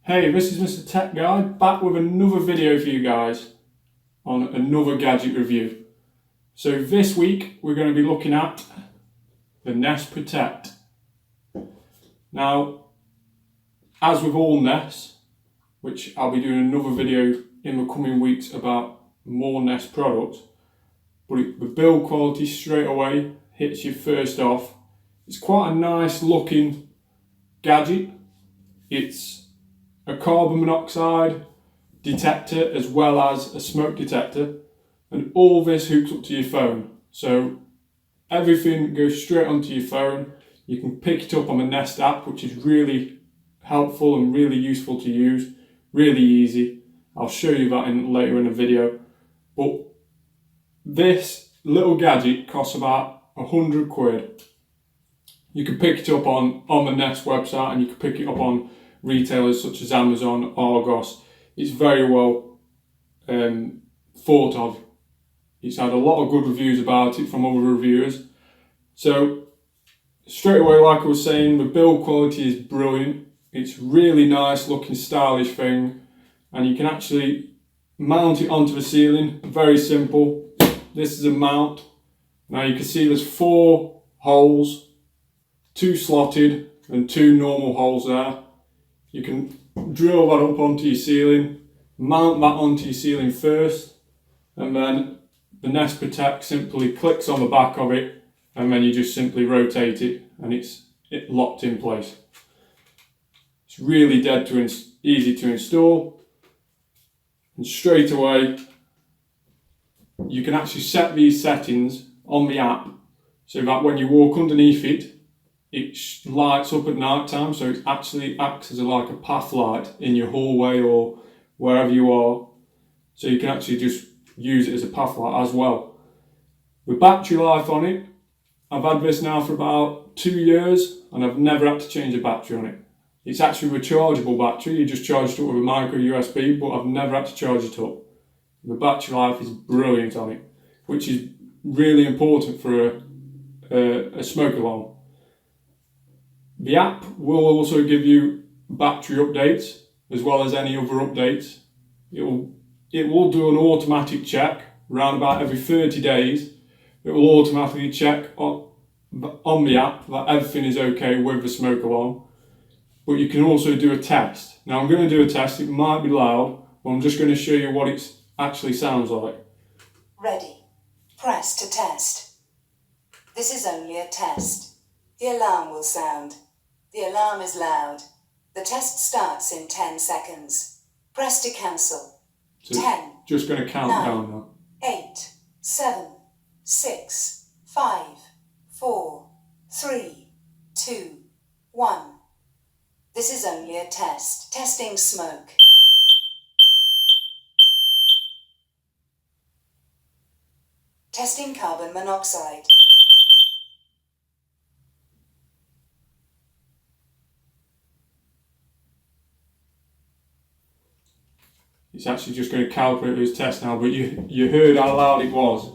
Hey, this is Mr. Tech Guy, back with another video for you guys on another gadget review. So this week we're going to be looking at the Nest Protect. Now, as with all Nests, which I'll be doing another video in the coming weeks about more Nest products, but the build quality straight away hits you first off. It's quite a nice looking gadget. It's a carbon monoxide detector as well as a smoke detector, and all this hooks up to your phone, so everything goes straight onto your phone. You can pick it up on the Nest app, which is really helpful and really useful to use, really easy. I'll show you that later in the video, but this little gadget costs about 100 quid. You can pick it up on the Nest website, and you can pick it up on retailers such as Amazon, Argos. It's very well thought of. It's had a lot of good reviews about it from other reviewers. So straight away, like I was saying, the build quality is brilliant. It's really nice looking, stylish thing, and you can actually mount it onto the ceiling. Very simple. This is a mount. Now you can see there's 4 holes, 2 slotted and 2 normal holes there. You can drill that up onto your ceiling, mount that onto your ceiling first, and then the Nest Protect simply clicks on the back of it, and then you just simply rotate it and it's locked in place. It's really easy to install, and straight away you can actually set these settings on the app so that when you walk underneath it, it lights up at night time, so it actually acts as like a path light in your hallway or wherever you are. So you can actually just use it as a path light as well. The battery life on it, I've had this now for about 2 years and I've never had to change a battery on it. It's actually a rechargeable battery, you just charge it up with a micro USB, but I've never had to charge it up. The battery life is brilliant on it, which is really important for a smoke alarm. The app will also give you battery updates as well as any other updates. It will do an automatic check around about every 30 days. It will automatically check on the app that everything is okay with the smoke alarm. But you can also do a test. Now I'm going to do a test. It might be loud, but I'm just going to show you what it actually sounds like. Ready. Press to test. This is only a test. The alarm will sound. The alarm is loud. The test starts in 10 seconds. Press to cancel. So 10. Just going to count 9, down now. 8, 7, 6, 5, 4, 3, 2, 1. This is only a test. Testing smoke. Testing carbon monoxide. It's actually just going to calibrate his test now, but you heard how loud it was.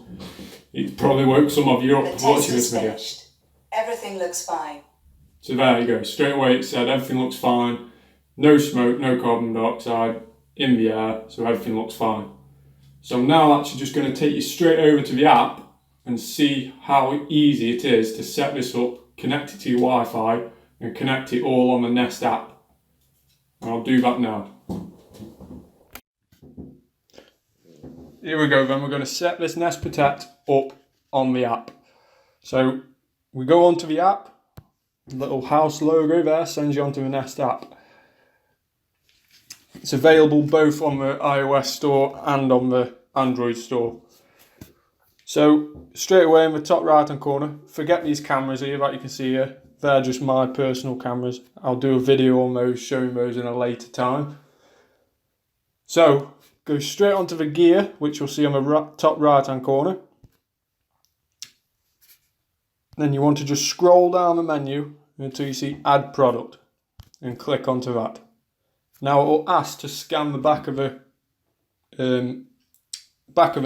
It probably woke some of you up watching this video. Finished. Everything looks fine. So there you go, straight away it said everything looks fine, no smoke, no carbon dioxide in the air, so everything looks fine. So I'm now actually just going to take you straight over to the app and see how easy it is to set this up, connect it to your Wi-Fi and connect it all on the Nest app. And I'll do that now. Here we go then, we're going to set this Nest Protect up on the app. So we go onto the app, little house logo there sends you onto the Nest app. It's available both on the iOS store and on the Android store. So straight away in the top right hand corner, forget these cameras here that you can see here, they're just my personal cameras. I'll do a video on those, showing those in a later time. So go straight onto the gear, which you'll see on the top right hand corner. Then you want to just scroll down the menu until you see add product and click onto that. Now it will ask to scan the back of a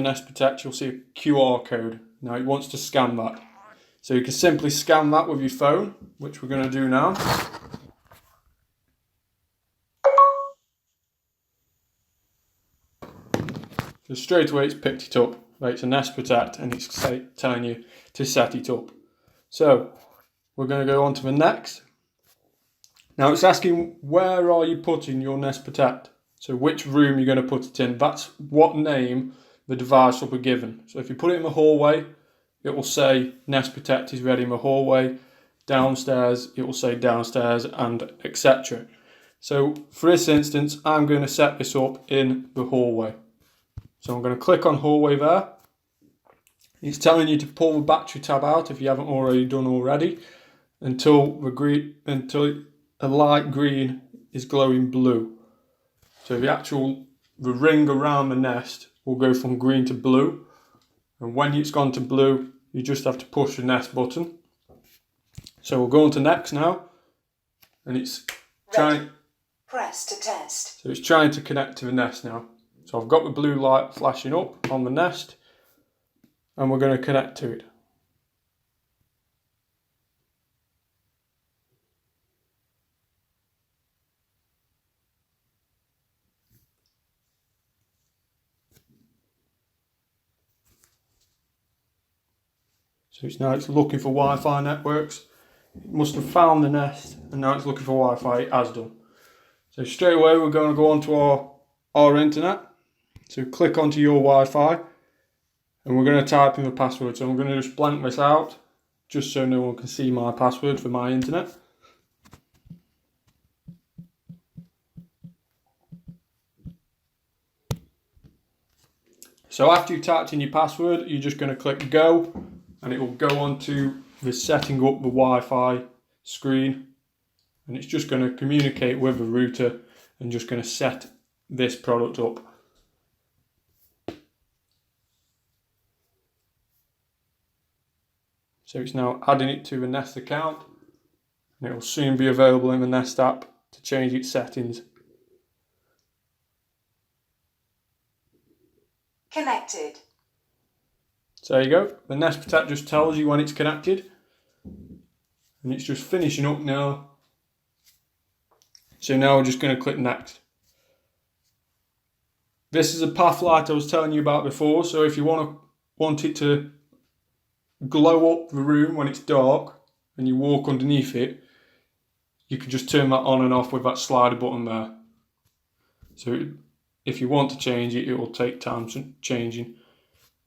Nest Protect. You'll see a QR code. Now it wants to scan that. So you can simply scan that with your phone, which we're going to do now. So straight away it's picked it up, right? It's a Nest Protect, and it's telling you to set it up. So we're going to go on to the next. Now it's asking, where are you putting your Nest Protect? So which room you're going to put it in. That's what name the device will be given. So if you put it in the hallway, it will say Nest Protect is ready in the hallway. Downstairs, it will say downstairs, and etc. So for this instance, I'm going to set this up in the hallway. So I'm going to click on hallway there. It's telling you to pull the battery tab out if you haven't already done already, until a light green is glowing blue. So the ring around the Nest will go from green to blue, and when it's gone to blue, you just have to push the Nest button. So we'll go on to next now, and it's trying. Press to test. So it's trying to connect to the Nest now. So I've got the blue light flashing up on the Nest, and we're going to connect to it. So it's looking for Wi-Fi networks. It must have found the Nest, and now it's looking for Wi-Fi. It has done. So straight away we're going to go onto our internet. So click onto your Wi-Fi, and we're going to type in the password. So I'm going to just blank this out, just so no one can see my password for my internet. So after you've typed in your password, you're just going to click go, and it will go on to the setting up the Wi-Fi screen, and it's just going to communicate with the router and just going to set this product up. So it's now adding it to the Nest account, and it will soon be available in the Nest app to change its settings. Connected. So there you go. The Nest Protect just tells you when it's connected, and it's just finishing up now. So now we're just going to click next. This is a path light I was telling you about before. So if you want it to glow up the room when it's dark and you walk underneath it, you can just turn that on and off with that slider button there. So if you want to change it, it will take time changing,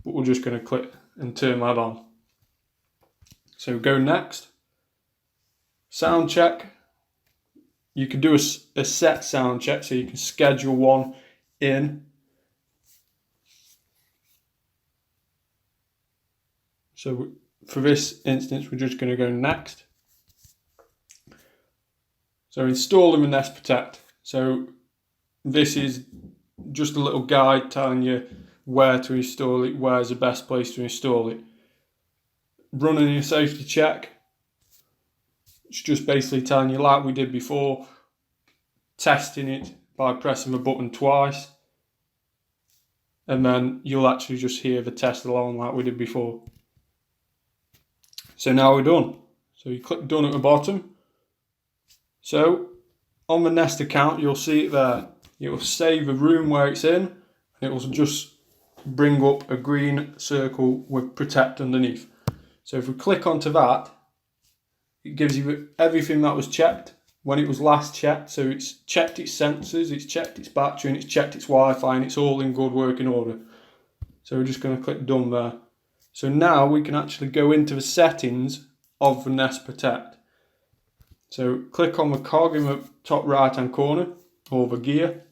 but we're just going to click and turn that on. So go next. Sound check. You can do a set sound check, so you can schedule one in. So for this instance, we're just going to go next. So installing the Nest Protect. So this is just a little guide telling you where to install it, where's the best place to install it. Running a safety check. It's just basically telling you, like we did before, testing it by pressing the button twice, and then you'll actually just hear the test alarm like we did before. So now we're done. So you click done at the bottom. So on the Nest account, you'll see it there. It will save the room where it's in, and it will just bring up a green circle with Protect underneath. So if we click onto that, it gives you everything that was checked when it was last checked. So it's checked its sensors, it's checked its battery, and it's checked its Wi-Fi, and it's all in good working order. So we're just going to click done there. So now we can actually go into the settings of the Nest Protect. So click on the cog in the top right hand corner, or the gear,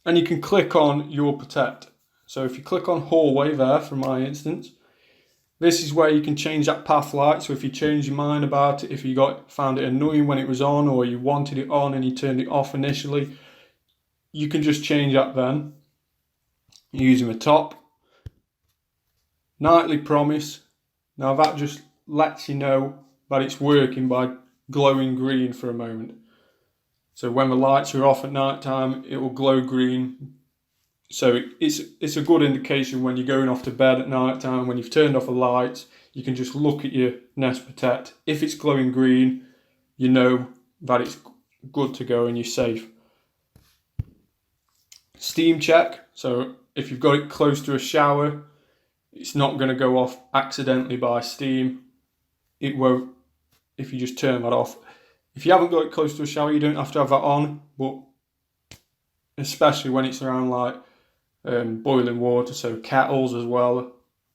and you can click on your Protect. So if you click on hallway there, for my instance, this is where you can change that path light. So if you change your mind about it, if you found it annoying when it was on, or you wanted it on and you turned it off initially, you can just change that then using the top. Nightly promise. Now that just lets you know that it's working by glowing green for a moment. So when the lights are off at night time, it will glow green. So it's a good indication when you're going off to bed at night time, when you've turned off the lights, you can just look at your Nest Protect. If it's glowing green, you know that it's good to go and you're safe. Steam check. So if you've got it close to a shower, it's not going to go off accidentally by steam. It won't if you just turn that off. If you haven't got it close to a shower, you don't have to have that on, but especially when it's around like boiling water, so kettles as well,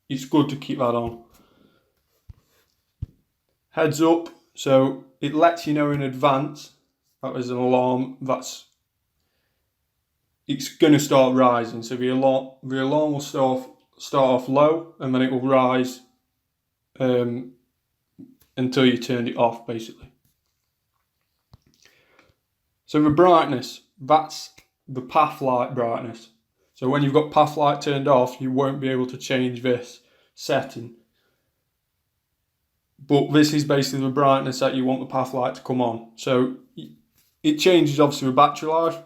it's good to keep that on. Heads up, so it lets you know in advance that there's an alarm it's going to start rising. So the alarm will start off low, and then it will rise until you turned it off, basically. So the brightness, that's the path light brightness. So when you've got path light turned off, you won't be able to change this setting. But this is basically the brightness that you want the path light to come on. So it changes obviously with battery life,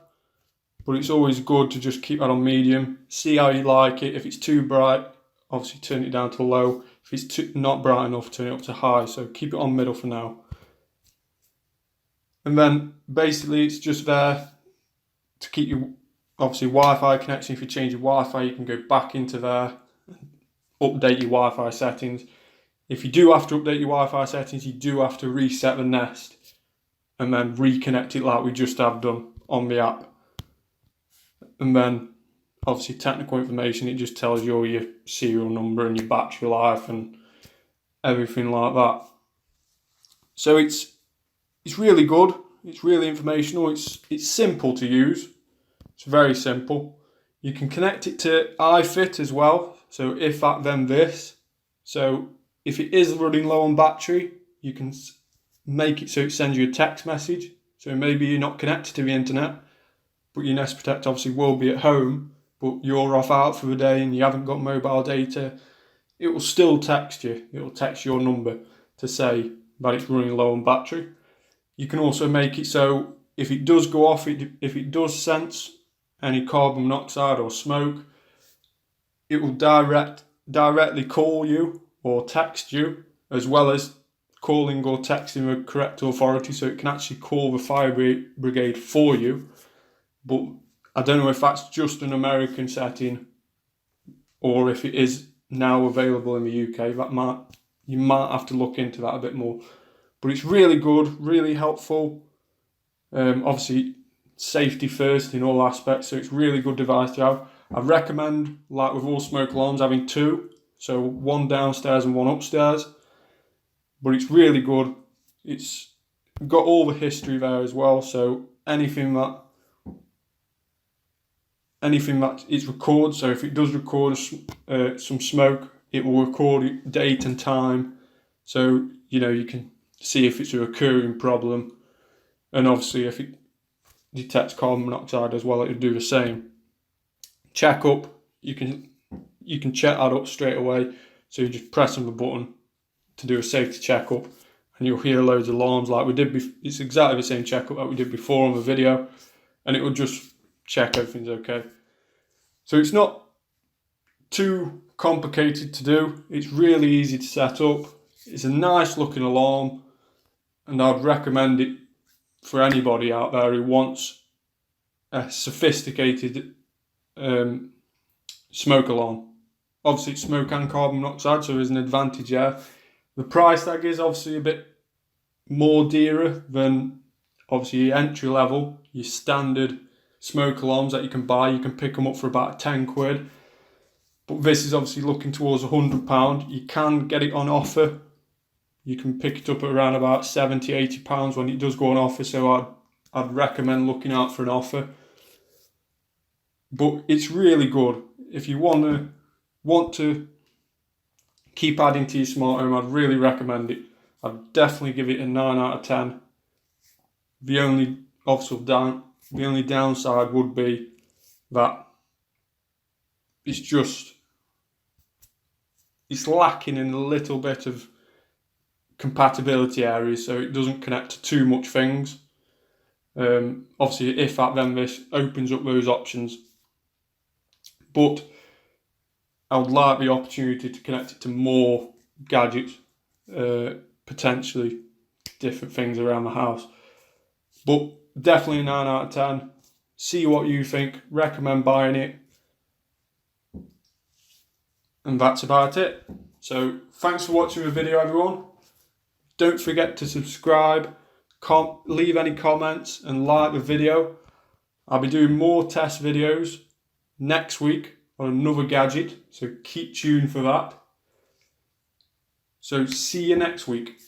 but it's always good to just keep that on medium. See how you like it. If it's too bright, obviously turn it down to low. If it's not bright enough, turn it up to high. So keep it on middle for now. And then basically it's just there to keep you, obviously Wi-Fi connection. If you change your Wi-Fi, you can go back into there, update your Wi-Fi settings. If you do have to update your Wi-Fi settings, you do have to reset the Nest and then reconnect it like we just have done on the app. And then obviously technical information, it just tells you all your serial number and your battery life and everything like that. So it's really good. It's really informational. It's simple to use. It's very simple. You can connect it to iFit as well. So if that, then this. So if it is running low on battery, you can make it so it sends you a text message. So maybe you're not connected to the internet, but your Nest Protect obviously will be at home, but you're off out for the day and you haven't got mobile data. It will still text you. It will text your number to say that it's running low on battery. You can also make it so if it does go off, if it does sense any carbon monoxide or smoke, it will directly call you or text you, as well as calling or texting the correct authority, so it can actually call the fire brigade for you. But I don't know if that's just an American setting or if it is now available in the UK. You might have to look into that a bit more. But it's really good, really helpful. Obviously, safety first in all aspects, so it's a really good device to have. I recommend, like with all smoke alarms, having two, so one downstairs and one upstairs. But it's really good. It's got all the history there as well, so anything that it records, so if it does record some smoke, it will record date and time, so you can see if it's a recurring problem, and obviously if it detects carbon monoxide as well, it will do the same. Check up, you can check that up straight away, so you just press on the button to do a safety checkup, and you'll hear loads of alarms like we did it's exactly the same checkup that we did before on the video, and it will just check everything's okay. So it's not too complicated to do. It's really easy to set up. It's a nice looking alarm, and I'd recommend it for anybody out there who wants a sophisticated smoke alarm. Obviously it's smoke and carbon monoxide, so there's an advantage there. The price tag is obviously a bit more dearer than obviously your entry level, your standard smoke alarms that you can buy. You can pick them up for about £10. But this is obviously looking towards £100. You can get it on offer. You can pick it up at around about £70, £80 when it does go on offer. So I'd recommend looking out for an offer. But it's really good. If you want to keep adding to your smart home, I'd really recommend it. I'd definitely give it a 9 out of 10. The only downside would be that it's lacking in a little bit of compatibility areas, so it doesn't connect to too much things. Obviously, if that, then this opens up those options. But I would like the opportunity to connect it to more gadgets, potentially different things around the house. But definitely a 9 out of 10. See what you think. Recommend buying it. And that's about it. So thanks for watching the video, everyone. Don't forget to subscribe, leave any comments and like the video. I'll be doing more test videos next week on another gadget, so keep tuned for that. So see you next week.